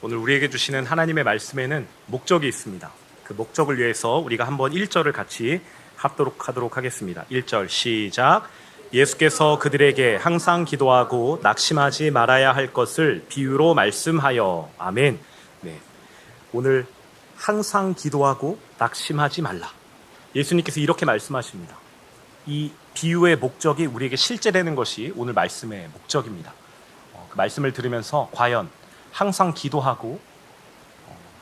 오늘 우리에게 주시는 하나님의 말씀에는 목적이 있습니다. 그 목적을 위해서 우리가 한번 1절을 같이 합독하도록 하겠습니다. 1절 시작. 예수께서 그들에게 항상 기도하고 낙심하지 말아야 할 것을 비유로 말씀하여. 아멘. 네. 오늘 항상 기도하고 낙심하지 말라. 예수님께서 이렇게 말씀하십니다. 이 비유의 목적이 우리에게 실제되는 것이 오늘 말씀의 목적입니다. 그 말씀을 들으면서 과연 항상 기도하고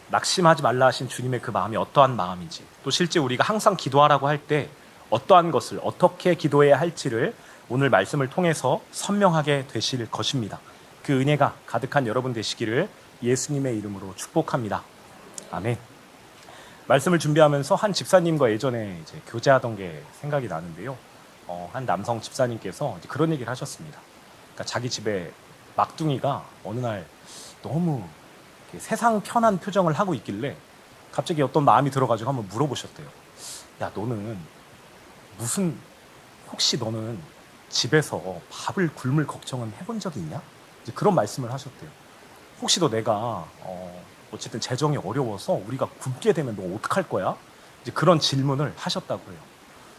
낙심하지 말라 하신 주님의 그 마음이 어떠한 마음인지, 또 실제 우리가 항상 기도하라고 할 때 어떠한 것을 어떻게 기도해야 할지를 오늘 말씀을 통해서 선명하게 되실 것입니다. 그 은혜가 가득한 여러분 되시기를 예수님의 이름으로 축복합니다. 아멘. 말씀을 준비하면서 한 집사님과 예전에 이제 교제하던 게 생각이 나는데요. 한 남성 집사님께서 이제 그런 얘기를 하셨습니다. 그러니까 자기 집에 막둥이가 어느 날 너무 세상 편한 표정을 하고 있길래 갑자기 어떤 마음이 들어가지고 한번 물어보셨대요. 야, 혹시 너는 집에서 밥을 굶을 걱정은 해본 적이 있냐? 이제 그런 말씀을 하셨대요. 혹시 내가 어쨌든 재정이 어려워서 우리가 굶게 되면 너 어떡할 거야? 이제 그런 질문을 하셨다고 해요.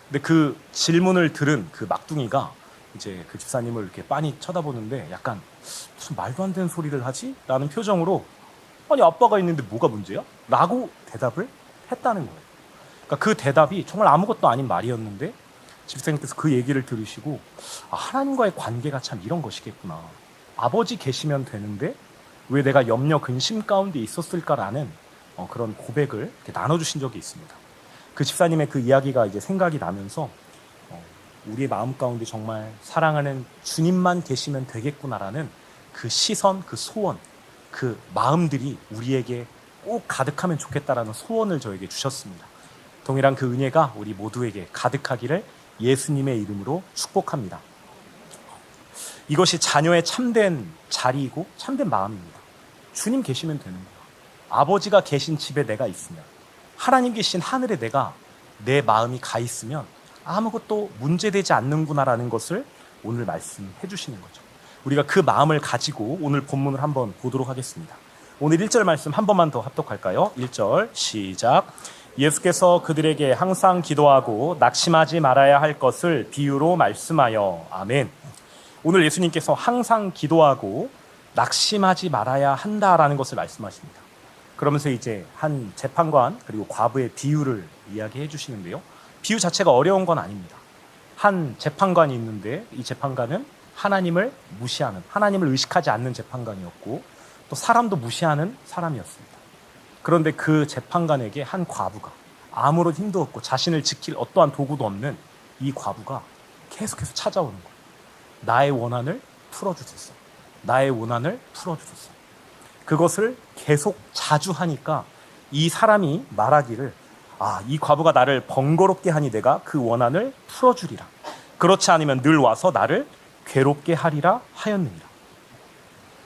근데 그 질문을 들은 그 막둥이가 이제 그 집사님을 이렇게 빤히 쳐다보는데 약간 무슨 말도 안 되는 소리를 하지? 라는 표정으로 아니 아빠가 있는데 뭐가 문제야? 라고 대답을 했다는 거예요. 그러니까 그 대답이 정말 아무것도 아닌 말이었는데 집사님께서 그 얘기를 들으시고 하나님과의 관계가 참 이런 것이겠구나. 아버지 계시면 되는데 왜 내가 염려 근심 가운데 있었을까라는 그런 고백을 나눠주신 적이 있습니다. 그 집사님의 그 이야기가 이제 생각이 나면서 우리의 마음 가운데 정말 사랑하는 주님만 계시면 되겠구나라는 그 시선, 그 소원, 그 마음들이 우리에게 꼭 가득하면 좋겠다라는 소원을 저에게 주셨습니다. 동일한 그 은혜가 우리 모두에게 가득하기를 예수님의 이름으로 축복합니다. 이것이 자녀의 참된 자리이고 참된 마음입니다. 주님 계시면 되는 거야. 아버지가 계신 집에 내가 있으면, 하나님 계신 하늘에 내 마음이 가 있으면 아무것도 문제되지 않는구나라는 것을 오늘 말씀해 주시는 거죠. 우리가 그 마음을 가지고 오늘 본문을 한번 보도록 하겠습니다. 오늘 1절 말씀 한 번만 더 합독할까요? 1절 시작. 예수께서 그들에게 항상 기도하고 낙심하지 말아야 할 것을 비유로 말씀하여. 아멘. 오늘 예수님께서 항상 기도하고 낙심하지 말아야 한다라는 것을 말씀하십니다. 그러면서 이제 한 재판관 그리고 과부의 비유를 이야기해 주시는데요. 비유 자체가 어려운 건 아닙니다. 한 재판관이 있는데 이 재판관은 하나님을 무시하는, 하나님을 의식하지 않는 재판관이었고 또 사람도 무시하는 사람이었습니다. 그런데 그 재판관에게 한 과부가 아무런 힘도 없고 자신을 지킬 어떠한 도구도 없는 이 과부가 계속해서 찾아오는 거예요. 나의 원한을 풀어주소서. 나의 원한을 풀어주소서. 그것을 계속 자주 하니까 이 사람이 말하기를 이 과부가 나를 번거롭게 하니 내가 그 원한을 풀어주리라. 그렇지 않으면 늘 와서 나를 괴롭게 하리라 하였느니라.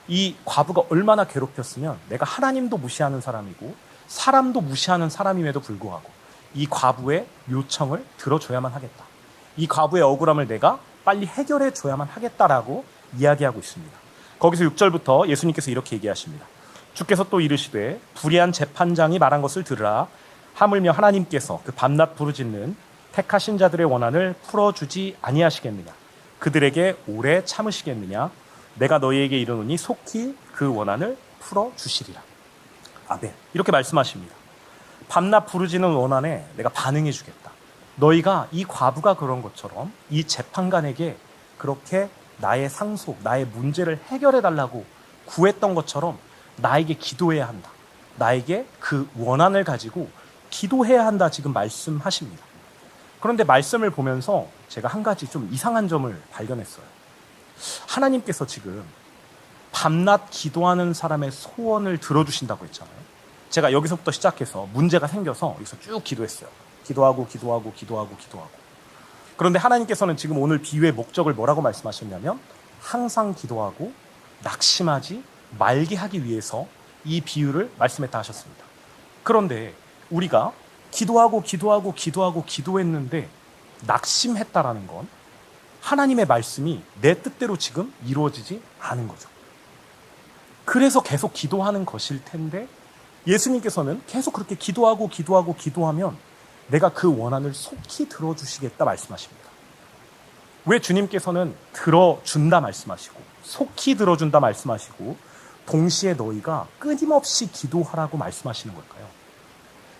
이 과부가 얼마나 괴롭혔으면 내가 하나님도 무시하는 사람이고 사람도 무시하는 사람임에도 불구하고 이 과부의 요청을 들어줘야만 하겠다. 이 과부의 억울함을 내가 빨리 해결해 줘야만 하겠다라고 이야기하고 있습니다. 거기서 6절부터 예수님께서 이렇게 얘기하십니다. 주께서 또 이르시되 불의한 재판장이 말한 것을 들으라. 하물며 하나님께서 그 밤낮 부르짖는 택하신 자들의 원한을 풀어주지 아니하시겠느냐. 그들에게 오래 참으시겠느냐. 내가 너희에게 이르노니 속히 그 원한을 풀어주시리라. 아멘. 이렇게 말씀하십니다. 밤낮 부르짖는 원한에 내가 반응해 주겠다. 너희가 이 과부가 그런 것처럼 이 재판관에게 그렇게 나의 상속, 나의 문제를 해결해 달라고 구했던 것처럼 나에게 기도해야 한다. 나에게 그 원한을 가지고 기도해야 한다 지금 말씀하십니다. 그런데 말씀을 보면서 제가 한 가지 좀 이상한 점을 발견했어요. 하나님께서 지금 밤낮 기도하는 사람의 소원을 들어주신다고 했잖아요. 제가 여기서부터 시작해서 문제가 생겨서 여기서 쭉 기도했어요. 기도하고. 그런데 하나님께서는 지금 오늘 비유의 목적을 뭐라고 말씀하셨냐면 항상 기도하고 낙심하지 말게 하기 위해서 이 비유를 말씀했다 하셨습니다. 그런데 우리가 기도했는데 낙심했다라는 건 하나님의 말씀이 내 뜻대로 지금 이루어지지 않은 거죠. 그래서 계속 기도하는 것일 텐데 예수님께서는 계속 그렇게 기도하면 내가 그 원한을 속히 들어주시겠다 말씀하십니다. 왜 주님께서는 들어준다 말씀하시고 속히 들어준다 말씀하시고 동시에 너희가 끊임없이 기도하라고 말씀하시는 걸까요?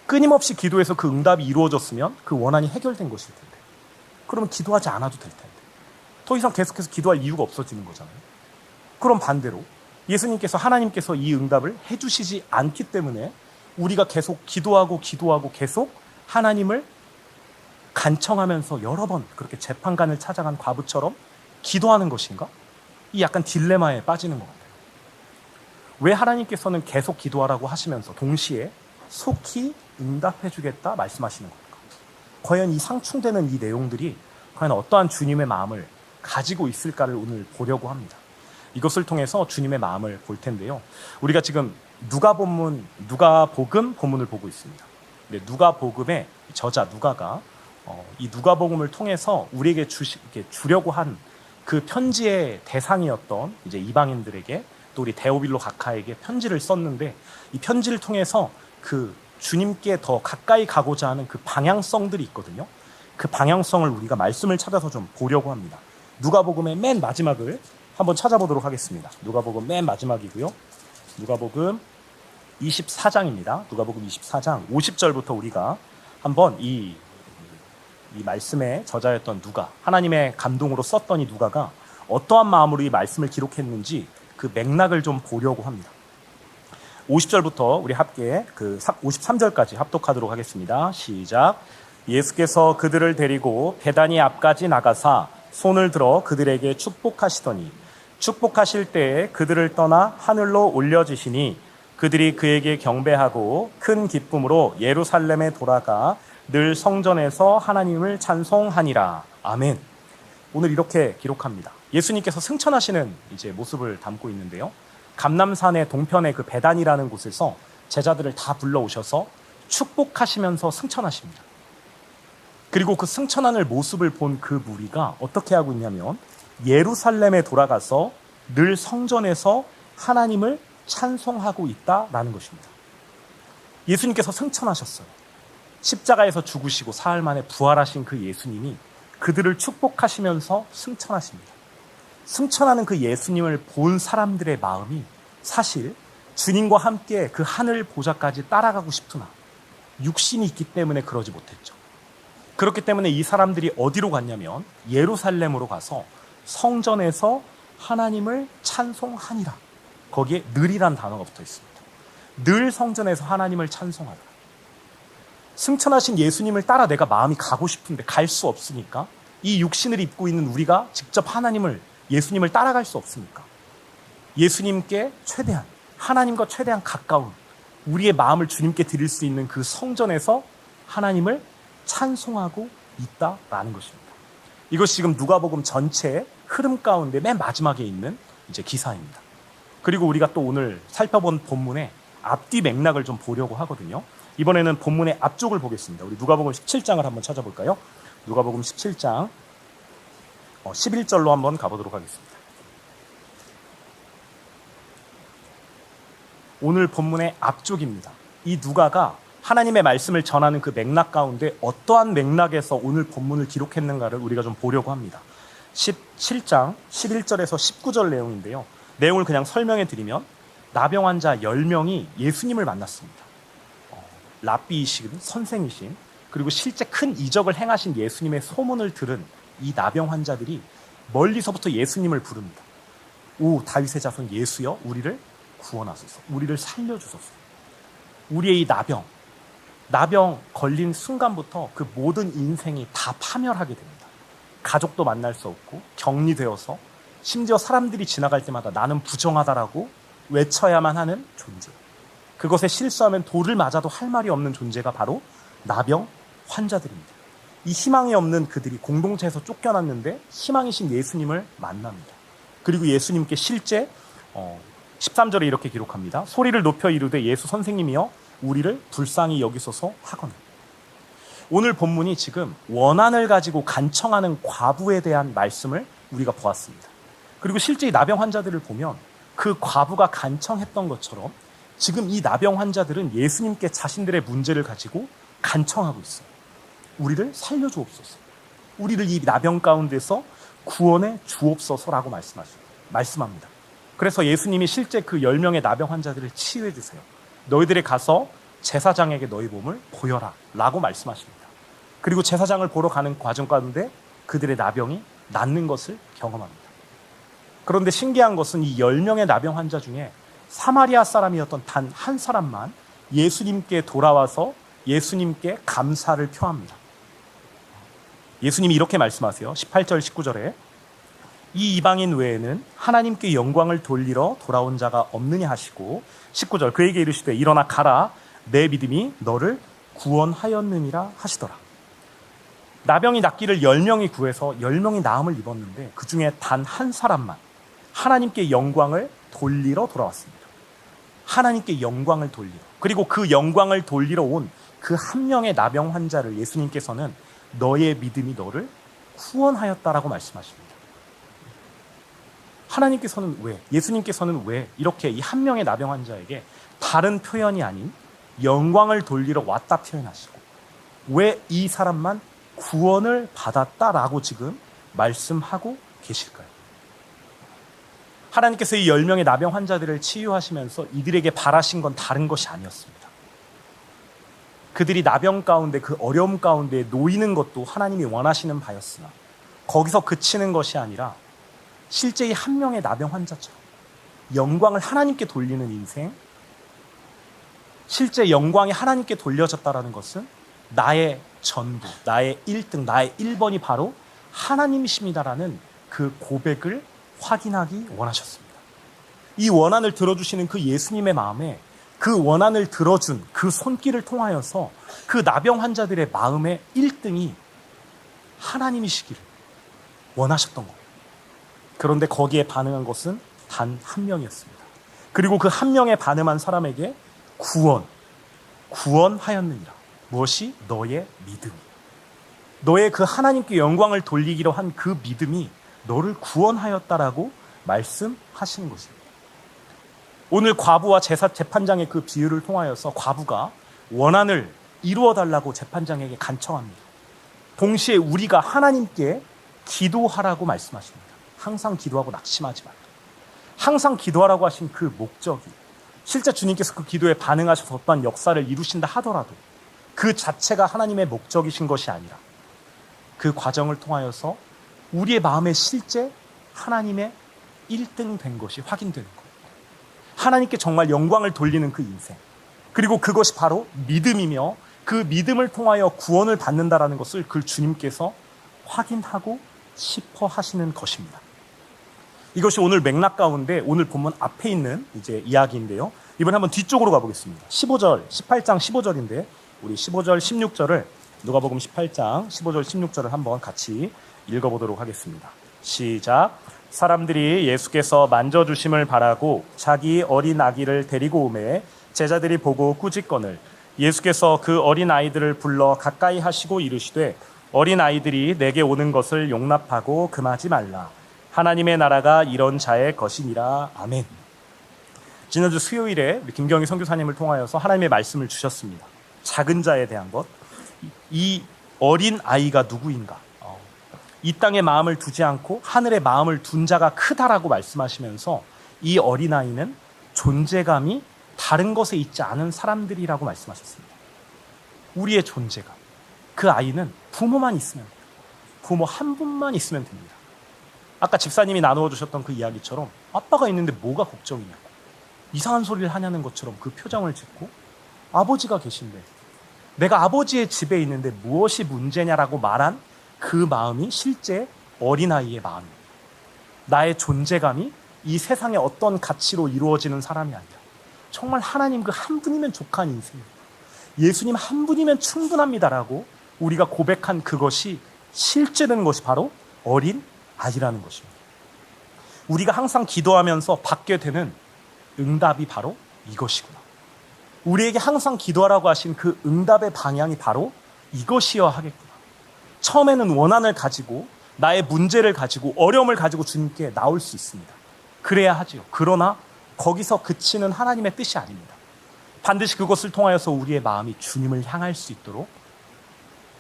끊임없이 기도해서 그 응답이 이루어졌으면 그 원한이 해결된 것일 텐데, 그러면 기도하지 않아도 될 텐데 더 이상 계속해서 기도할 이유가 없어지는 거잖아요. 그럼 반대로 예수님께서, 하나님께서 이 응답을 해주시지 않기 때문에 우리가 계속 기도하고 계속 하나님을 간청하면서 여러 번 그렇게 재판관을 찾아간 과부처럼 기도하는 것인가? 이 약간 딜레마에 빠지는 것 같아요. 왜 하나님께서는 계속 기도하라고 하시면서 동시에 속히 응답해 주겠다 말씀하시는 겁니까? 과연 이 상충되는 이 내용들이 과연 어떠한 주님의 마음을 가지고 있을까를 오늘 보려고 합니다. 이것을 통해서 주님의 마음을 볼 텐데요. 우리가 지금 누가복음 본문을 보고 있습니다. 누가복음의 저자 누가가 이 누가복음을 통해서 우리에게 주려고 한 그 편지의 대상이었던 이제 이방인들에게, 또 우리 데오빌로 각하에게 편지를 썼는데, 이 편지를 통해서 그 주님께 더 가까이 가고자 하는 그 방향성들이 있거든요. 그 방향성을 우리가 말씀을 찾아서 좀 보려고 합니다. 누가복음의 맨 마지막을 한번 찾아보도록 하겠습니다. 누가복음 맨 마지막이고요. 누가복음 24장입니다. 누가복음 24장 50절부터 우리가 한번 이 말씀의 저자였던 누가, 하나님의 감동으로 썼던 이 누가가 어떠한 마음으로 이 말씀을 기록했는지 그 맥락을 좀 보려고 합니다. 50절부터 우리 함께 그 53절까지 합독하도록 하겠습니다. 시작. 예수께서 그들을 데리고 베다니 앞까지 나가사 손을 들어 그들에게 축복하시더니 축복하실 때에 그들을 떠나 하늘로 올려지시니 그들이 그에게 경배하고 큰 기쁨으로 예루살렘에 돌아가 늘 성전에서 하나님을 찬송하니라. 아멘. 오늘 이렇게 기록합니다. 예수님께서 승천하시는 이제 모습을 담고 있는데요. 감람산의 동편의 그 베단이라는 곳에서 제자들을 다 불러오셔서 축복하시면서 승천하십니다. 그리고 그 승천하는 모습을 본 그 무리가 어떻게 하고 있냐면 예루살렘에 돌아가서 늘 성전에서 하나님을 찬송하고 있다라는 것입니다. 예수님께서 승천하셨어요. 십자가에서 죽으시고 사흘 만에 부활하신 그 예수님이 그들을 축복하시면서 승천하십니다. 승천하는 그 예수님을 본 사람들의 마음이 사실 주님과 함께 그 하늘 보좌까지 따라가고 싶으나 육신이 있기 때문에 그러지 못했죠. 그렇기 때문에 이 사람들이 어디로 갔냐면 예루살렘으로 가서 성전에서 하나님을 찬송하니라. 거기에 늘이란 단어가 붙어 있습니다. 늘 성전에서 하나님을 찬송하라. 승천하신 예수님을 따라 내가 마음이 가고 싶은데 갈 수 없으니까, 이 육신을 입고 있는 우리가 직접 예수님을 따라갈 수 없으니까 예수님께 최대한, 하나님과 최대한 가까운 우리의 마음을 주님께 드릴 수 있는 그 성전에서 하나님을 찬송하고 있다라는 것입니다. 이것이 지금 누가복음 전체의 흐름 가운데 맨 마지막에 있는 이제 기사입니다. 그리고 우리가 또 오늘 살펴본 본문의 앞뒤 맥락을 좀 보려고 하거든요. 이번에는 본문의 앞쪽을 보겠습니다. 우리 누가복음 17장을 한번 찾아볼까요? 누가복음 17장 11절로 한번 가보도록 하겠습니다. 오늘 본문의 앞쪽입니다. 이 누가가 하나님의 말씀을 전하는 그 맥락 가운데 어떠한 맥락에서 오늘 본문을 기록했는가를 우리가 좀 보려고 합니다. 17장 11절에서 19절 내용인데요. 내용을 그냥 설명해 드리면 나병 환자 10명이 예수님을 만났습니다. 랍비이신, 선생이신, 그리고 실제 큰 이적을 행하신 예수님의 소문을 들은 이 나병 환자들이 멀리서부터 예수님을 부릅니다. 오, 다윗의 자손 예수여, 우리를 구원하소서, 우리를 살려주소서. 우리의 이 나병 걸린 순간부터 그 모든 인생이 다 파멸하게 됩니다. 가족도 만날 수 없고 격리되어서 심지어 사람들이 지나갈 때마다 나는 부정하다라고 외쳐야만 하는 존재. 그것에 실수하면 돌을 맞아도 할 말이 없는 존재가 바로 나병 환자들입니다. 이 희망이 없는 그들이 공동체에서 쫓겨났는데 희망이신 예수님을 만납니다. 그리고 예수님께 실제 13절에 이렇게 기록합니다. 소리를 높여 이르되 예수 선생님이여 우리를 불쌍히 여기소서 하거늘. 오늘 본문이 지금 원한을 가지고 간청하는 과부에 대한 말씀을 우리가 보았습니다. 그리고 실제 이 나병 환자들을 보면 그 과부가 간청했던 것처럼 지금 이 나병 환자들은 예수님께 자신들의 문제를 가지고 간청하고 있어요. 우리를 살려주옵소서. 우리를 이 나병 가운데서 구원해 주옵소서라고 말씀합니다. 그래서 예수님이 실제 그 10명의 나병 환자들을 치유해 주세요. 너희들이 가서 제사장에게 너희 몸을 보여라 라고 말씀하십니다. 그리고 제사장을 보러 가는 과정 가운데 그들의 나병이 낫는 것을 경험합니다. 그런데 신기한 것은 이 10명의 나병 환자 중에 사마리아 사람이었던 단 한 사람만 예수님께 돌아와서 예수님께 감사를 표합니다. 예수님이 이렇게 말씀하세요. 18절 19절에 이 이방인 외에는 하나님께 영광을 돌리러 돌아온 자가 없느냐 하시고 19절 그에게 이르시되 일어나 가라 내 믿음이 너를 구원하였느니라 하시더라. 나병이 낫기를 10명이 구해서 10명이 나음을 입었는데 그 중에 단 한 사람만 하나님께 영광을 돌리러 돌아왔습니다. 하나님께 영광을 돌리러. 그리고 그 영광을 돌리러 온 그 한 명의 나병 환자를 예수님께서는 너의 믿음이 너를 구원하였다라고 말씀하십니다. 하나님께서는 왜, 예수님께서는 왜 이렇게 이 한 명의 나병 환자에게 다른 표현이 아닌 영광을 돌리러 왔다 표현하시고 왜 이 사람만 구원을 받았다라고 지금 말씀하고 계실까요? 하나님께서 이 10명의 나병 환자들을 치유하시면서 이들에게 바라신 건 다른 것이 아니었습니다. 그들이 나병 가운데 그 어려움 가운데 놓이는 것도 하나님이 원하시는 바였으나 거기서 그치는 것이 아니라 실제 이 한 명의 나병 환자처럼 영광을 하나님께 돌리는 인생, 실제 영광이 하나님께 돌려졌다는 것은 나의 전부, 나의 1등, 나의 1번이 바로 하나님이십니다라는 그 고백을 확인하기 원하셨습니다. 이 원한을 들어주시는 그 예수님의 마음에 그 원한을 들어준 그 손길을 통하여서 그 나병 환자들의 마음의 1등이 하나님이시기를 원하셨던 거예요. 그런데 거기에 반응한 것은 단 한 명이었습니다. 그리고 그 한 명에 반응한 사람에게 구원하였느니라. 무엇이? 너의 믿음이. 너의 그 하나님께 영광을 돌리기로 한 그 믿음이 너를 구원하였다라고 말씀하시는 것입니다. 오늘 과부와 재판장의 그 비유를 통하여서 과부가 원한을 이루어달라고 재판장에게 간청합니다. 동시에 우리가 하나님께 기도하라고 말씀하십니다. 항상 기도하고 낙심하지 말라. 항상 기도하라고 하신 그 목적이 실제 주님께서 그 기도에 반응하셔서 어떠한 역사를 이루신다 하더라도 그 자체가 하나님의 목적이신 것이 아니라 그 과정을 통하여서 우리의 마음에 실제 하나님의 1등 된 것이 확인되는 거예요. 하나님께 정말 영광을 돌리는 그 인생. 그리고 그것이 바로 믿음이며 그 믿음을 통하여 구원을 받는다라는 것을 그 주님께서 확인하고 싶어 하시는 것입니다. 이것이 오늘 맥락 가운데 오늘 본문 앞에 있는 이제 이야기인데요. 이번에 한번 뒤쪽으로 가보겠습니다. 18장 15절인데 우리 15절 16절을 누가복음 18장 15절 16절을 한번 같이 읽어보도록 하겠습니다. 시작. 사람들이 예수께서 만져주심을 바라고 자기 어린 아기를 데리고 오매 제자들이 보고 꾸짖거늘 예수께서 그 어린 아이들을 불러 가까이 하시고 이르시되 어린 아이들이 내게 오는 것을 용납하고 금하지 말라. 하나님의 나라가 이런 자의 것이니라. 아멘. 지난주 수요일에 우리 김경희 선교사님을 통하여서 하나님의 말씀을 주셨습니다. 작은 자에 대한 것. 이 어린 아이가 누구인가? 이 땅에 마음을 두지 않고 하늘에 마음을 둔 자가 크다라고 말씀하시면서 이 어린아이는 존재감이 다른 것에 있지 않은 사람들이라고 말씀하셨습니다. 우리의 존재감. 그 아이는 부모만 있으면 돼요. 부모 한 분만 있으면 됩니다. 아까 집사님이 나누어 주셨던 그 이야기처럼 아빠가 있는데 뭐가 걱정이냐고 이상한 소리를 하냐는 것처럼 그 표정을 짓고 아버지가 계신데 내가 아버지의 집에 있는데 무엇이 문제냐라고 말한 그 마음이 실제 어린아이의 마음입니다. 나의 존재감이 이 세상의 어떤 가치로 이루어지는 사람이 아니라 정말 하나님 그 한 분이면 족한 인생입니다. 예수님 한 분이면 충분합니다라고 우리가 고백한 그것이 실제된 것이 바로 어린 아이라는 것입니다. 우리가 항상 기도하면서 받게 되는 응답이 바로 이것이구나. 우리에게 항상 기도하라고 하신 그 응답의 방향이 바로 이것이어야 하겠구나. 처음에는 원한을 가지고 나의 문제를 가지고 어려움을 가지고 주님께 나올 수 있습니다. 그래야 하지요. 그러나 거기서 그치는 하나님의 뜻이 아닙니다. 반드시 그것을 통하여서 우리의 마음이 주님을 향할 수 있도록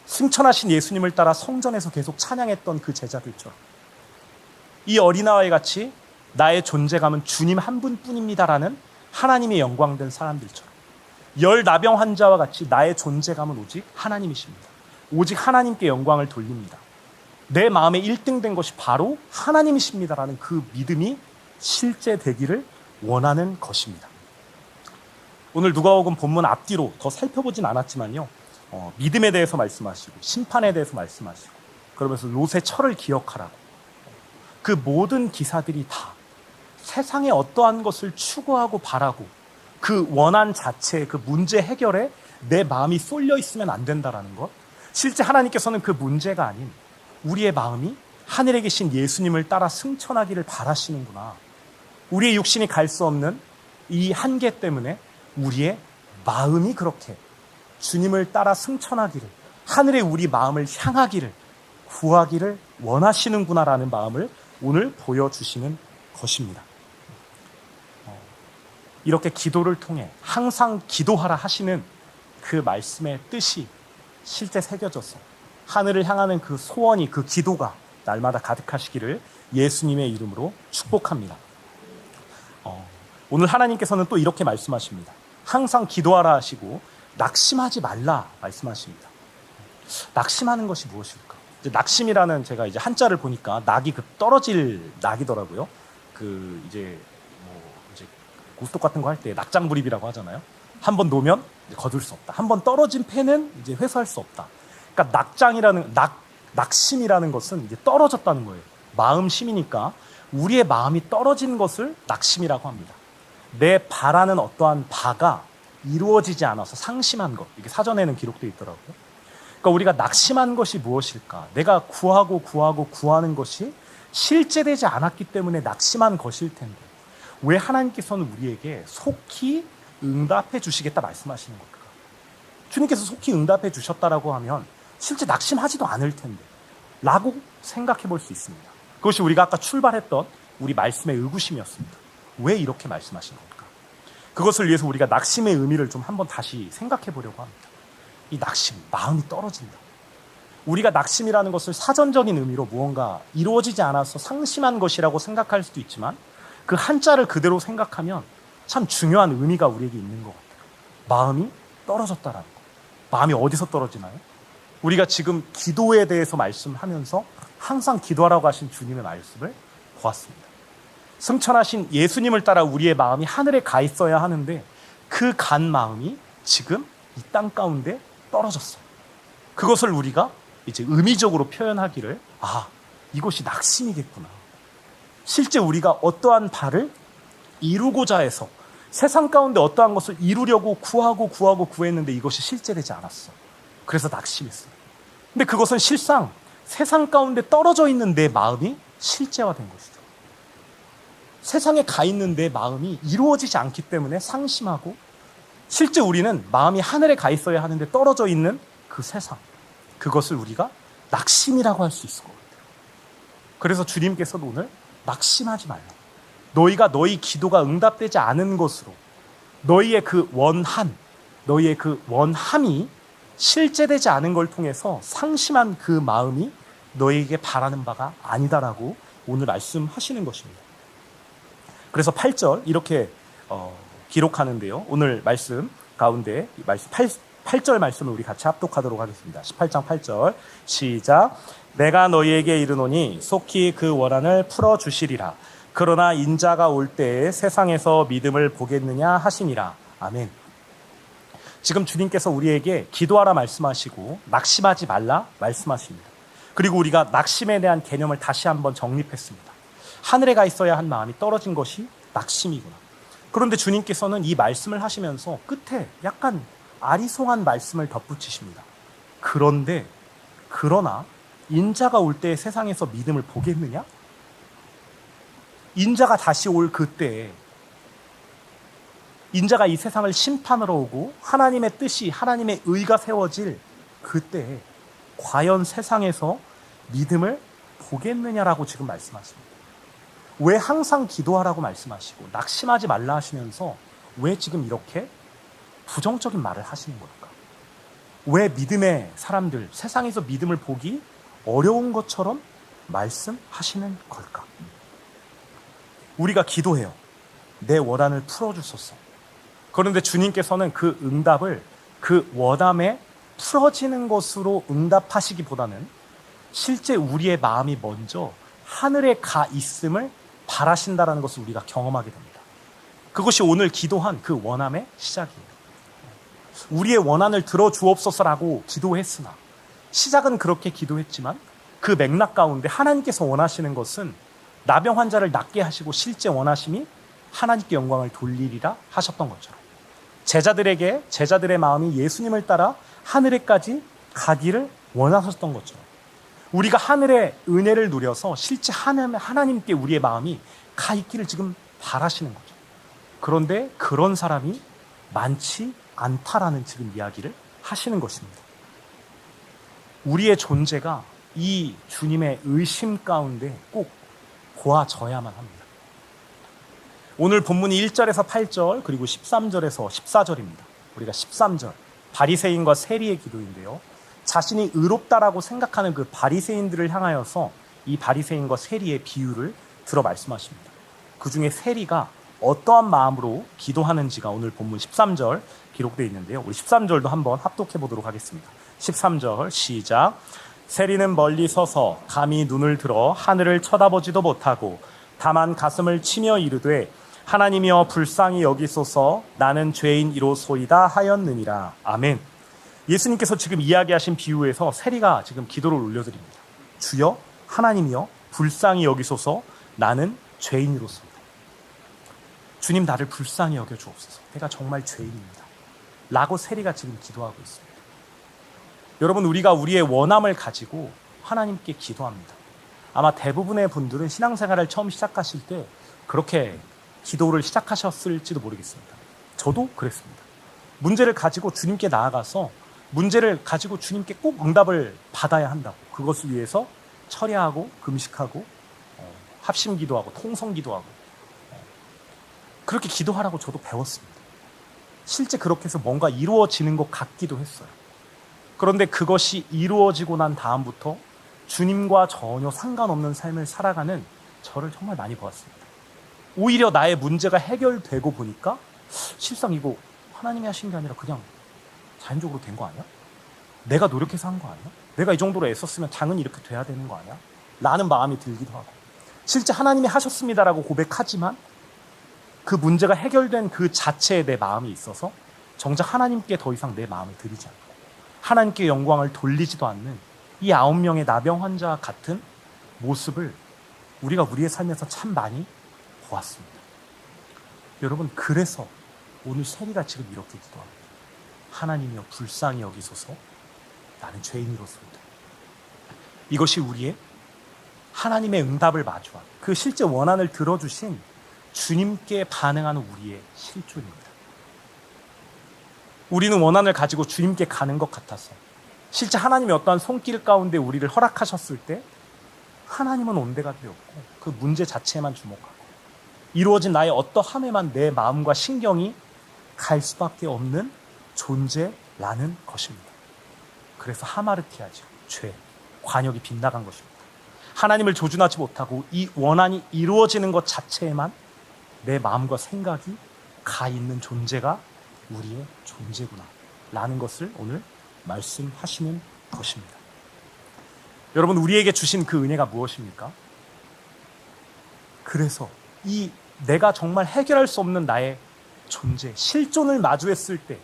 승천하신 예수님을 따라 성전에서 계속 찬양했던 그 제자들처럼 이 어린아이와 같이 나의 존재감은 주님 한 분뿐입니다라는 하나님의 영광된 사람들처럼 열나병 환자와 같이 나의 존재감은 오직 하나님이십니다. 오직 하나님께 영광을 돌립니다. 내 마음에 1등 된 것이 바로 하나님이십니다라는 그 믿음이 실제 되기를 원하는 것입니다. 오늘 누가복음 본문 앞뒤로 더 살펴보진 않았지만요. 믿음에 대해서 말씀하시고 심판에 대해서 말씀하시고 그러면서 롯의 철을 기억하라고 그 모든 기사들이 다 세상에 어떠한 것을 추구하고 바라고 그 원한 자체의 그 문제 해결에 내 마음이 쏠려 있으면 안 된다라는 것. 실제 하나님께서는 그 문제가 아닌 우리의 마음이 하늘에 계신 예수님을 따라 승천하기를 바라시는구나. 우리의 육신이 갈 수 없는 이 한계 때문에 우리의 마음이 그렇게 주님을 따라 승천하기를, 하늘에 우리 마음을 향하기를, 구하기를 원하시는구나라는 마음을 오늘 보여주시는 것입니다. 이렇게 기도를 통해 항상 기도하라 하시는 그 말씀의 뜻이 실제 새겨져서 하늘을 향하는 그 소원이, 그 기도가 날마다 가득하시기를 예수님의 이름으로 축복합니다. 오늘 하나님께서는 또 이렇게 말씀하십니다. 항상 기도하라 하시고 낙심하지 말라 말씀하십니다. 낙심하는 것이 무엇일까? 이제 낙심이라는 제가 이제 한자를 보니까 낙이 그 떨어질 낙이더라고요. 그 이제 고스톱 같은 거 할 때 낙장불입이라고 하잖아요. 한번 놓으면 거둘 수 없다. 한번 떨어진 패는 이제 회수할 수 없다. 그러니까 낙심이라는 것은 이제 떨어졌다는 거예요. 마음심이니까 우리의 마음이 떨어진 것을 낙심이라고 합니다. 내 바라는 어떠한 바가 이루어지지 않아서 상심한 것. 이게 사전에는 기록되어 있더라고요. 그러니까 우리가 낙심한 것이 무엇일까? 내가 구하는 것이 실제되지 않았기 때문에 낙심한 것일 텐데 왜 하나님께서는 우리에게 속히 응답해 주시겠다 말씀하시는 걸까? 주님께서 속히 응답해 주셨다라고 하면 실제 낙심하지도 않을 텐데 라고 생각해 볼 수 있습니다. 그것이 우리가 아까 출발했던 우리 말씀의 의구심이었습니다. 왜 이렇게 말씀하신 걸까? 그것을 위해서 우리가 낙심의 의미를 좀 한번 다시 생각해 보려고 합니다. 이 낙심, 마음이 떨어진다. 우리가 낙심이라는 것을 사전적인 의미로 무언가 이루어지지 않아서 상심한 것이라고 생각할 수도 있지만 그 한자를 그대로 생각하면 참 중요한 의미가 우리에게 있는 것 같아요. 마음이 떨어졌다라는 것. 마음이 어디서 떨어지나요? 우리가 지금 기도에 대해서 말씀하면서 항상 기도하라고 하신 주님의 말씀을 보았습니다. 승천하신 예수님을 따라 우리의 마음이 하늘에 가 있어야 하는데 그 간 마음이 지금 이 땅 가운데 떨어졌어요. 그것을 우리가 이제 의미적으로 표현하기를 이것이 낙심이겠구나. 실제 우리가 어떠한 바를 이루고자 해서 세상 가운데 어떠한 것을 이루려고 구했는데 이것이 실제되지 않았어. 그래서 낙심했어요. 근데 그것은 실상 세상 가운데 떨어져 있는 내 마음이 실제화된 것이죠. 세상에 가 있는 내 마음이 이루어지지 않기 때문에 상심하고 실제 우리는 마음이 하늘에 가 있어야 하는데 떨어져 있는 그 세상, 그것을 우리가 낙심이라고 할 수 있을 것 같아요. 그래서 주님께서도 오늘 낙심하지 말라. 너희가 너희 기도가 응답되지 않은 것으로 너희의 그 원함이 실제되지 않은 걸 통해서 상심한 그 마음이 너희에게 바라는 바가 아니다라고 오늘 말씀하시는 것입니다. 그래서 8절 이렇게 기록하는데요. 오늘 말씀 가운데 말씀 8절 말씀을 우리 같이 합독하도록 하겠습니다. 18장 8절 시작. 내가 너희에게 이르노니 속히 그 원한을 풀어주시리라. 그러나 인자가 올 때에 세상에서 믿음을 보겠느냐 하시니라. 아멘. 지금 주님께서 우리에게 기도하라 말씀하시고 낙심하지 말라 말씀하십니다. 그리고 우리가 낙심에 대한 개념을 다시 한번 정립했습니다. 하늘에 가 있어야 한 마음이 떨어진 것이 낙심이구나. 그런데 주님께서는 이 말씀을 하시면서 끝에 약간 아리송한 말씀을 덧붙이십니다. 그러나 인자가 올 때 세상에서 믿음을 보겠느냐? 인자가 다시 올 그때에 인자가 이 세상을 심판하러 오고 하나님의 뜻이 하나님의 의가 세워질 그때에 과연 세상에서 믿음을 보겠느냐라고 지금 말씀하십니다. 왜 항상 기도하라고 말씀하시고 낙심하지 말라 하시면서 왜 지금 이렇게 부정적인 말을 하시는 걸까? 왜 믿음의 사람들, 세상에서 믿음을 보기 어려운 것처럼 말씀하시는 걸까? 우리가 기도해요. 내 원한을 풀어주소서. 그런데 주님께서는 그 응답을 그 원함에 풀어지는 것으로 응답하시기보다는 실제 우리의 마음이 먼저 하늘에 가 있음을 바라신다라는 것을 우리가 경험하게 됩니다. 그것이 오늘 기도한 그 원함의 시작이에요. 우리의 원한을 들어주옵소서라고 기도했으나 시작은 그렇게 기도했지만 그 맥락 가운데 하나님께서 원하시는 것은 나병 환자를 낫게 하시고 실제 원하심이 하나님께 영광을 돌리리라 하셨던 것처럼 제자들의 마음이 예수님을 따라 하늘에까지 가기를 원하셨던 것처럼 우리가 하늘의 은혜를 누려서 실제 하나님께 우리의 마음이 가 있기를 지금 바라시는 거죠. 그런데 그런 사람이 많지 않다라는 지금 이야기를 하시는 것입니다. 우리의 존재가 이 주님의 의심 가운데 꼭 보아져야만 합니다. 오늘 본문이 1절에서 8절 그리고 13절에서 14절입니다. 우리가 13절 바리새인과 세리의 기도인데요. 자신이 의롭다라고 생각하는 그 바리새인들을 향하여서 이 바리새인과 세리의 비유를 들어 말씀하십니다. 그 중에 세리가 어떠한 마음으로 기도하는지가 오늘 본문 13절 기록되어 있는데요. 우리 13절도 한번 합독해 보도록 하겠습니다. 13절 시작. 세리는 멀리 서서 감히 눈을 들어 하늘을 쳐다보지도 못하고 다만 가슴을 치며 이르되 하나님이여 불쌍히 여기소서 나는 죄인이로소이다 하였느니라. 아멘. 예수님께서 지금 이야기하신 비유에서 세리가 지금 기도를 올려드립니다. 주여 하나님이여 불쌍히 여기소서 나는 죄인이로소이다. 주님 나를 불쌍히 여겨주옵소서. 내가 정말 죄인입니다. 라고 세리가 지금 기도하고 있습니다. 여러분 우리가 우리의 원함을 가지고 하나님께 기도합니다. 아마 대부분의 분들은 신앙생활을 처음 시작하실 때 그렇게 기도를 시작하셨을지도 모르겠습니다. 저도 그랬습니다. 문제를 가지고 주님께 나아가서 문제를 가지고 주님께 꼭 응답을 받아야 한다고 그것을 위해서 철야하고 금식하고 합심기도하고 통성기도하고 그렇게 기도하라고 저도 배웠습니다. 실제 그렇게 해서 뭔가 이루어지는 것 같기도 했어요. 그런데 그것이 이루어지고 난 다음부터 주님과 전혀 상관없는 삶을 살아가는 저를 정말 많이 보았습니다. 오히려 나의 문제가 해결되고 보니까 실상 이거 하나님이 하신 게 아니라 그냥 자연적으로 된 거 아니야? 내가 노력해서 한 거 아니야? 내가 이 정도로 애썼으면 당연히 이렇게 돼야 되는 거 아니야? 라는 마음이 들기도 하고 실제 하나님이 하셨습니다라고 고백하지만 그 문제가 해결된 그 자체에 내 마음이 있어서 정작 하나님께 더 이상 내 마음을 드리지 않고 하나님께 영광을 돌리지도 않는 이 9명의 나병 환자와 같은 모습을 우리가 우리의 삶에서 참 많이 보았습니다. 여러분 그래서 오늘 세리가 지금 이렇게 기도합니다. 하나님이여 불쌍히 여기소서 나는 죄인으로서입니다. 이것이 우리의 하나님의 응답을 마주한 그 실제 원한을 들어주신 주님께 반응하는 우리의 실존입니다. 우리는 원한을 가지고 주님께 가는 것 같아서 실제 하나님이 어떠한 손길 가운데 우리를 허락하셨을 때 하나님은 온데가 되었고 그 문제 자체에만 주목하고 이루어진 나의 어떠함에만 내 마음과 신경이 갈 수밖에 없는 존재라는 것입니다. 그래서 하마르티아죠. 죄, 관역이 빗나간 것입니다. 하나님을 조준하지 못하고 이 원한이 이루어지는 것 자체에만 내 마음과 생각이 가 있는 존재가 우리의 존재구나 라는 것을 오늘 말씀하시는 것입니다. 여러분 우리에게 주신 그 은혜가 무엇입니까? 그래서 이 내가 정말 해결할 수 없는 나의 존재, 실존을 마주했을 때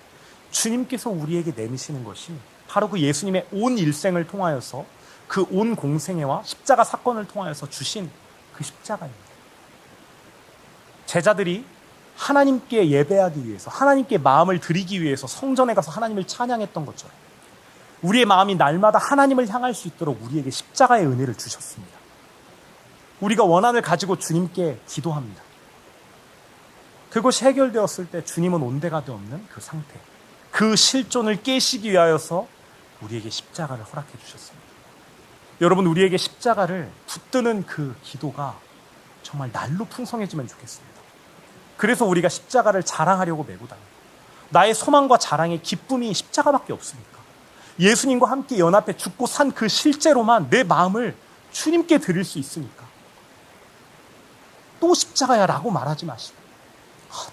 주님께서 우리에게 내미시는 것이 바로 그 예수님의 온 일생을 통하여서 그 온 공생애와 십자가 사건을 통하여서 주신 그 십자가입니다. 제자들이 하나님께 예배하기 위해서 하나님께 마음을 드리기 위해서 성전에 가서 하나님을 찬양했던 것처럼 우리의 마음이 날마다 하나님을 향할 수 있도록 우리에게 십자가의 은혜를 주셨습니다. 우리가 원한을 가지고 주님께 기도합니다. 그것이 해결되었을 때 주님은 온데가 없는 그 상태, 그 실존을 깨시기 위하여서 우리에게 십자가를 허락해 주셨습니다. 여러분 우리에게 십자가를 붙드는 그 기도가 정말 날로 풍성해지면 좋겠습니다. 그래서 우리가 십자가를 자랑하려고 메고 다닙니다. 나의 소망과 자랑의 기쁨이 십자가밖에 없으니까. 예수님과 함께 연합해 죽고 산 그 실제로만 내 마음을 주님께 드릴 수 있으니까. 또 십자가야 라고 말하지 마시고,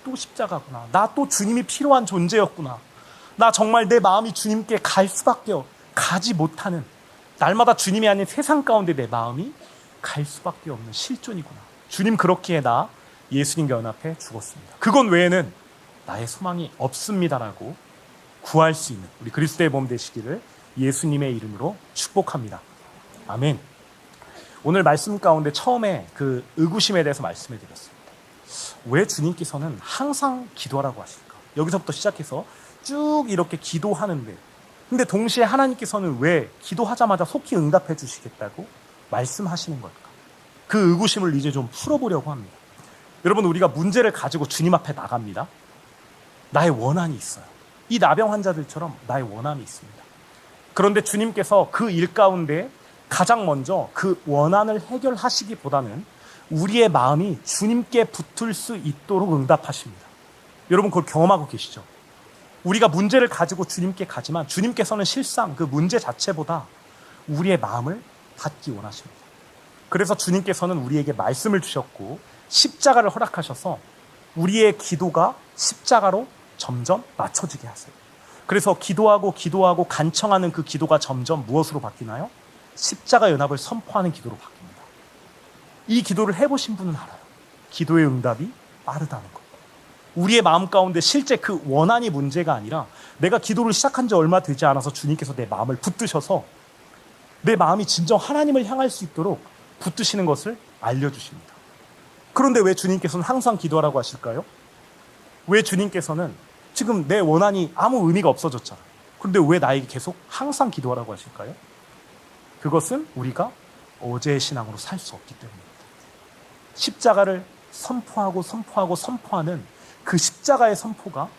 또 십자가구나. 나 또 주님이 필요한 존재였구나. 나 정말 내 마음이 주님께 갈 수밖에 가지 못하는, 날마다 주님이 아닌 세상 가운데 내 마음이 갈 수밖에 없는 실존이구나. 주님 그렇기에 나 예수님과 연합해 죽었습니다. 그건 외에는 나의 소망이 없습니다라고 구할 수 있는 우리 그리스도의 몸 되시기를 예수님의 이름으로 축복합니다. 아멘. 오늘 말씀 가운데 처음에 그 의구심에 대해서 말씀해 드렸습니다. 왜 주님께서는 항상 기도하라고 하실까? 여기서부터 시작해서 쭉 이렇게 기도하는데, 근데 동시에 하나님께서는 왜 기도하자마자 속히 응답해 주시겠다고 말씀하시는 걸까? 그 의구심을 이제 좀 풀어보려고 합니다. 여러분, 우리가 문제를 가지고 주님 앞에 나갑니다. 나의 원한이 있어요. 이 나병 환자들처럼 나의 원함이 있습니다. 그런데 주님께서 그 일 가운데 가장 먼저 그 원한을 해결하시기보다는 우리의 마음이 주님께 붙을 수 있도록 응답하십니다. 여러분, 그걸 경험하고 계시죠? 우리가 문제를 가지고 주님께 가지만 주님께서는 실상 그 문제 자체보다 우리의 마음을 받기 원하십니다. 그래서 주님께서는 우리에게 말씀을 주셨고 십자가를 허락하셔서 우리의 기도가 십자가로 점점 맞춰지게 하세요. 그래서 기도하고 간청하는 그 기도가 점점 무엇으로 바뀌나요? 십자가 연합을 선포하는 기도로 바뀝니다. 이 기도를 해보신 분은 알아요. 기도의 응답이 빠르다는 것. 우리의 마음 가운데 실제 그 원한이 문제가 아니라 내가 기도를 시작한 지 얼마 되지 않아서 주님께서 내 마음을 붙드셔서 내 마음이 진정 하나님을 향할 수 있도록 붙드시는 것을 알려주십니다. 그런데 왜 주님께서는 항상 기도하라고 하실까요? 왜 주님께서는 지금 내 원한이 아무 의미가 없어졌잖아. 그런데 왜 나에게 계속 항상 기도하라고 하실까요? 그것은 우리가 어제의 신앙으로 살 수 없기 때문입니다. 십자가를 선포하는 그 십자가의 선포가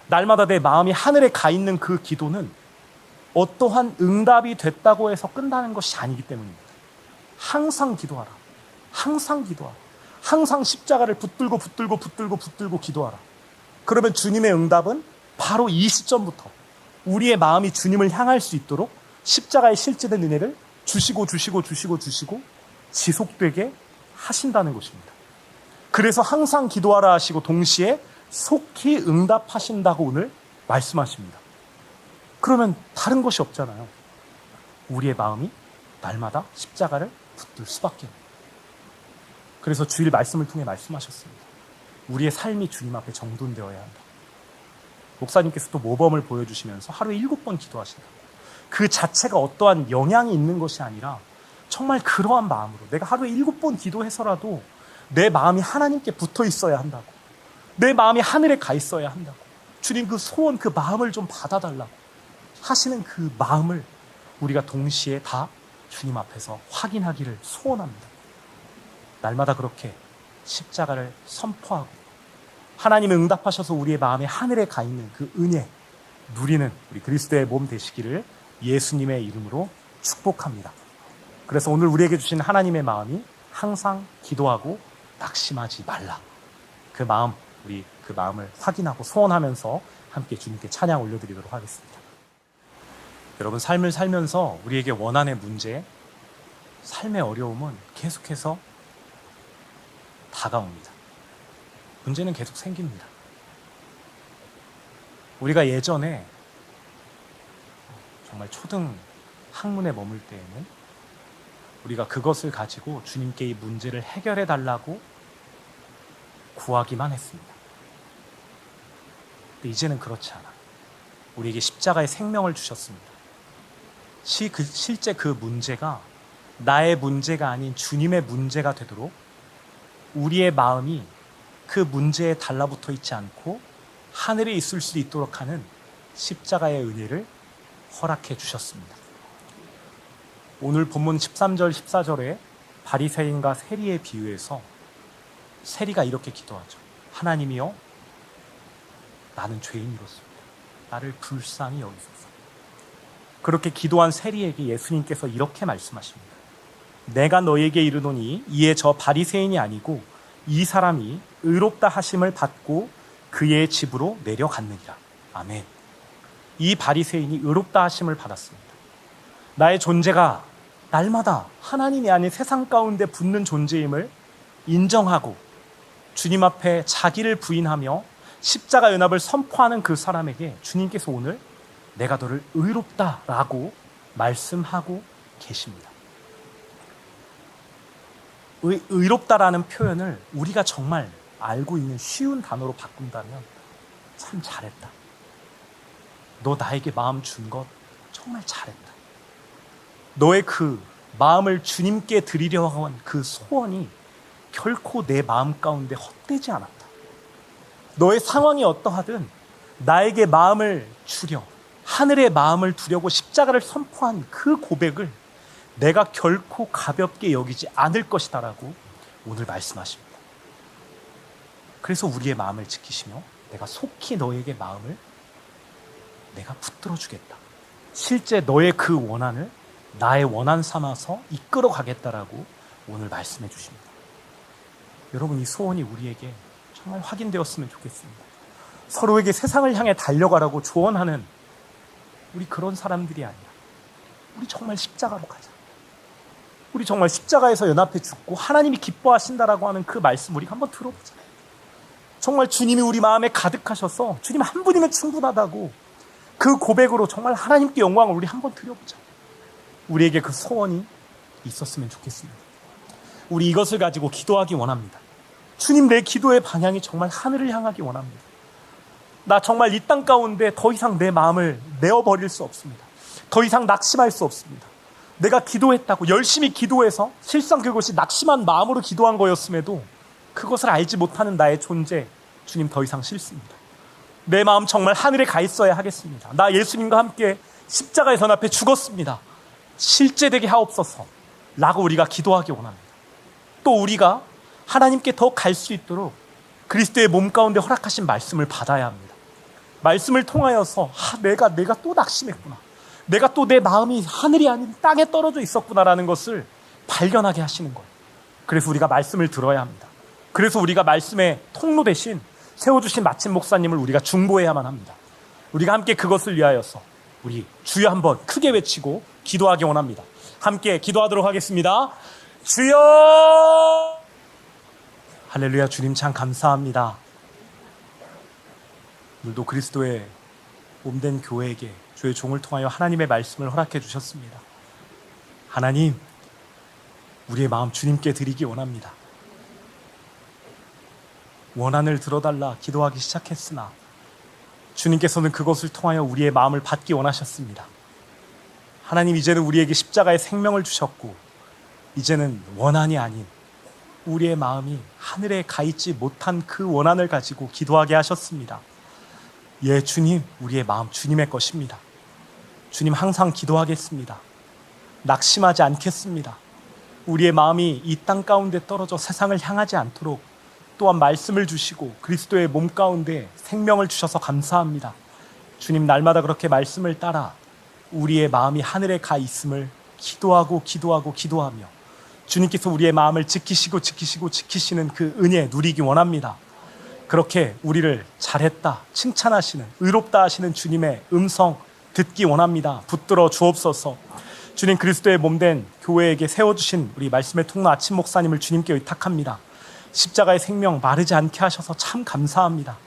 날마다 내 마음이 하늘에 가 있는 그 기도는 어떠한 응답이 됐다고 해서 끝나는 것이 아니기 때문입니다. 항상 기도하라. 항상 기도하라. 항상 십자가를 붙들고 기도하라. 그러면 주님의 응답은 바로 이 시점부터 우리의 마음이 주님을 향할 수 있도록 십자가의 실제된 은혜를 주시고 지속되게 하신다는 것입니다. 그래서 항상 기도하라 하시고 동시에 속히 응답하신다고 오늘 말씀하십니다. 그러면 다른 것이 없잖아요. 우리의 마음이 날마다 십자가를 붙들 수밖에 없습니다. 그래서 주일 말씀을 통해 말씀하셨습니다. 우리의 삶이 주님 앞에 정돈되어야 한다. 목사님께서 또 모범을 보여주시면서 하루에 7번 기도하신다. 그 자체가 어떠한 영향이 있는 것이 아니라 정말 그러한 마음으로 내가 하루에 7번 기도해서라도 내 마음이 하나님께 붙어 있어야 한다고, 내 마음이 하늘에 가 있어야 한다고, 주님 그 소원, 그 마음을 좀 받아달라고 하시는 그 마음을 우리가 동시에 다 주님 앞에서 확인하기를 소원합니다. 날마다 그렇게 십자가를 선포하고 하나님이 응답하셔서 우리의 마음에 하늘에 가 있는 그 은혜 누리는 우리 그리스도의 몸 되시기를 예수님의 이름으로 축복합니다. 그래서 오늘 우리에게 주신 하나님의 마음이 항상 기도하고 낙심하지 말라. 그 마음, 우리 그 마음을 확인하고 소원하면서 함께 주님께 찬양 올려드리도록 하겠습니다. 여러분, 삶을 살면서 우리에게 원한의 문제, 삶의 어려움은 계속해서 다가옵니다. 문제는 계속 생깁니다. 우리가 예전에 정말 초등 학문에 머물 때에는 우리가 그것을 가지고 주님께 이 문제를 해결해 달라고 구하기만 했습니다. 근데 이제는 그렇지 않아. 우리에게 십자가의 생명을 주셨습니다. 실제 그 문제가 나의 문제가 아닌 주님의 문제가 되도록 우리의 마음이 그 문제에 달라붙어 있지 않고 하늘에 있을 수 있도록 하는 십자가의 은혜를 허락해 주셨습니다. 오늘 본문 13절 14절에 바리새인과 세리의 비유에서 세리가 이렇게 기도하죠. 하나님이여, 나는 죄인이로소이다. 나를 불쌍히 여기소서. 그렇게 기도한 세리에게 예수님께서 이렇게 말씀하십니다. 내가 너에게 이르노니 이에 저 바리새인이 아니고 이 사람이 의롭다 하심을 받고 그의 집으로 내려갔느니라. 아멘. 이 바리새인이 의롭다 하심을 받았습니다. 나의 존재가 날마다 하나님이 아닌 세상 가운데 붙는 존재임을 인정하고 주님 앞에 자기를 부인하며 십자가 연합을 선포하는 그 사람에게 주님께서 오늘 내가 너를 의롭다라고 말씀하고 계십니다. 의롭다라는 표현을 우리가 정말 알고 있는 쉬운 단어로 바꾼다면 참 잘했다. 너 나에게 마음 준 것 정말 잘했다. 너의 그 마음을 주님께 드리려고 한 그 소원이 결코 내 마음 가운데 헛되지 않았다. 너의 상황이 어떠하든 나에게 마음을 주려, 하늘의 마음을 두려고 십자가를 선포한 그 고백을 내가 결코 가볍게 여기지 않을 것이다라고 오늘 말씀하십니다. 그래서 우리의 마음을 지키시며 내가 속히 너에게 마음을 내가 붙들어 주겠다. 실제 너의 그 원한을 나의 원한 삼아서 이끌어 가겠다라고 오늘 말씀해 주십니다. 여러분, 이 소원이 우리에게 정말 확인되었으면 좋겠습니다. 서로에게 세상을 향해 달려가라고 조언하는 우리 그런 사람들이 아니라 우리 정말 십자가로 가자. 우리 정말 십자가에서 연합해 죽고 하나님이 기뻐하신다라고 하는 그 말씀 우리가 한번 들어보자. 정말 주님이 우리 마음에 가득하셔서 주님 한 분이면 충분하다고 그 고백으로 정말 하나님께 영광을 우리 한번 드려보자. 우리에게 그 소원이 있었으면 좋겠습니다. 우리 이것을 가지고 기도하기 원합니다. 주님, 내 기도의 방향이 정말 하늘을 향하기 원합니다. 나 정말 이 땅 가운데 더 이상 내 마음을 내어버릴 수 없습니다. 더 이상 낙심할 수 없습니다. 내가 기도했다고 열심히 기도해서 실상 그것이 낙심한 마음으로 기도한 거였음에도 그것을 알지 못하는 나의 존재, 주님 더 이상 싫습니다. 내 마음 정말 하늘에 가 있어야 하겠습니다. 나 예수님과 함께 십자가에 연합해 죽었습니다. 실제되게 하옵소서 라고 우리가 기도하기 원합니다. 또 우리가 하나님께 더 갈 수 있도록 그리스도의 몸 가운데 허락하신 말씀을 받아야 합니다. 말씀을 통하여서 내가 또 낙심했구나. 내가 또 내 마음이 하늘이 아닌 땅에 떨어져 있었구나라는 것을 발견하게 하시는 거예요. 그래서 우리가 말씀을 들어야 합니다. 그래서 우리가 말씀의 통로 대신 세워주신 마침 목사님을 우리가 중보해야만 합니다. 우리가 함께 그것을 위하여서 우리 주여 한번 크게 외치고 기도하기 원합니다. 함께 기도하도록 하겠습니다. 주여! 할렐루야. 주님 참 감사합니다. 오늘도 그리스도의 몸된 교회에게 주의 종을 통하여 하나님의 말씀을 허락해 주셨습니다. 하나님, 우리의 마음 주님께 드리기 원합니다. 원한을 들어달라 기도하기 시작했으나 주님께서는 그것을 통하여 우리의 마음을 받기 원하셨습니다. 하나님, 이제는 우리에게 십자가의 생명을 주셨고 이제는 원한이 아닌 우리의 마음이 하늘에 가 있지 못한 그 원한을 가지고 기도하게 하셨습니다. 예, 주님, 우리의 마음 주님의 것입니다. 주님, 항상 기도하겠습니다. 낙심하지 않겠습니다. 우리의 마음이 이 땅 가운데 떨어져 세상을 향하지 않도록 또한 말씀을 주시고 그리스도의 몸 가운데 생명을 주셔서 감사합니다. 주님, 날마다 그렇게 말씀을 따라 우리의 마음이 하늘에 가 있음을 기도하고 기도하며 주님께서 우리의 마음을 지키시는 그 은혜 누리기 원합니다. 그렇게 우리를 잘했다, 칭찬하시는, 의롭다 하시는 주님의 음성 듣기 원합니다. 붙들어 주옵소서. 주님, 그리스도의 몸된 교회에게 세워주신 우리 말씀의 통로 아침 목사님을 주님께 의탁합니다. 십자가의 생명 마르지 않게 하셔서 참 감사합니다.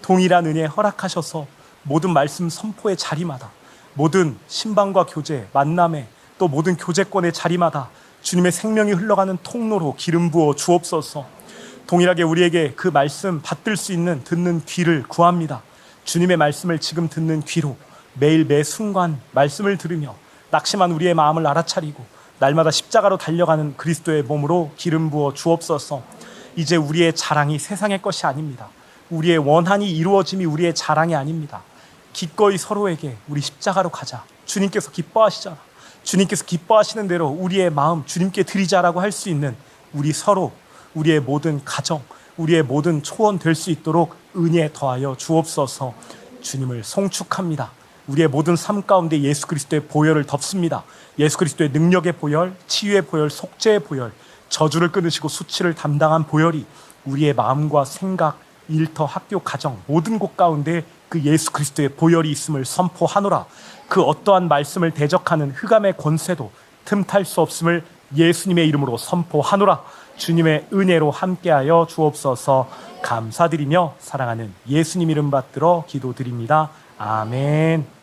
동일한 은혜 허락하셔서 모든 말씀 선포의 자리마다, 모든 신방과 교제, 만남에, 또 모든 교제권의 자리마다 주님의 생명이 흘러가는 통로로 기름 부어 주옵소서. 동일하게 우리에게 그 말씀 받들 수 있는 듣는 귀를 구합니다. 주님의 말씀을 지금 듣는 귀로 매일 매 순간 말씀을 들으며 낙심한 우리의 마음을 알아차리고 날마다 십자가로 달려가는 그리스도의 몸으로 기름 부어 주옵소서. 이제 우리의 자랑이 세상의 것이 아닙니다. 우리의 원한이 이루어짐이 우리의 자랑이 아닙니다. 기꺼이 서로에게 우리 십자가로 가자. 주님께서 기뻐하시잖아. 주님께서 기뻐하시는 대로 우리의 마음 주님께 드리자라고 할 수 있는 우리 서로, 우리의 모든 가정, 우리의 모든 초원 될 수 있도록 은혜 더하여 주옵소서. 주님을 송축합니다. 우리의 모든 삶 가운데 예수 그리스도의 보혈을 덮습니다. 예수 그리스도의 능력의 보혈, 치유의 보혈, 속죄의 보혈, 저주를 끊으시고 수치를 담당한 보혈이 우리의 마음과 생각, 일터, 학교, 가정 모든 곳 가운데 그 예수 그리스도의 보혈이 있음을 선포하노라. 그 어떠한 말씀을 대적하는 흑암의 권세도 틈탈 수 없음을 예수님의 이름으로 선포하노라. 주님의 은혜로 함께하여 주옵소서. 감사드리며 사랑하는 예수님 이름 받들어 기도드립니다. 아멘.